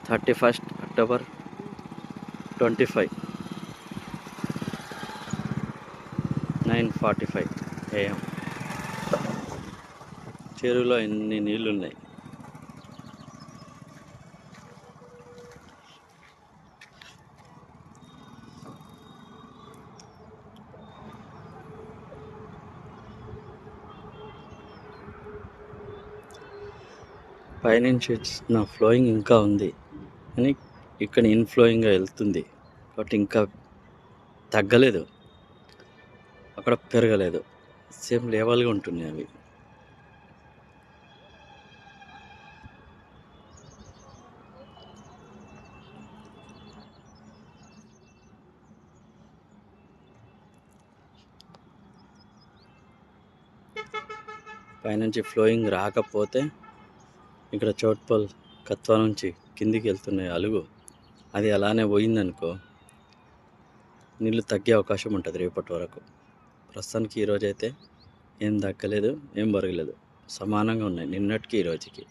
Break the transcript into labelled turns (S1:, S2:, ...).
S1: 31st October 25, 9:45 AM. చెరువులో ఎన్ని నీళ్లున్నాయి. పైనుంచి వచ్చిన ఫ్లోయింగ్ ఇంకా ఉంది కానీ ఇక్కడ ఇన్ఫ్లోయింగ్గా వెళ్తుంది కాబట్టి ఇంకా తగ్గలేదు, అక్కడ పెరగలేదు, సేమ్ లెవెల్గా ఉంటున్నాయి అవి. పైనుంచి ఫ్లోయింగ్ రాకపోతే ఇక్కడ చోట్పల్ కత్వా నుంచి కిందికి వెళ్తున్నాయి అలుగు, అది అలానే పోయిందనుకో నీళ్ళు తగ్గే అవకాశం ఉంటుంది రేపటి వరకు. ప్రస్తుతానికి ఈరోజైతే ఏం తగ్గలేదు, ఏం పెరగలేదు, సమానంగా ఉన్నాయి నిన్నటికి ఈరోజుకి.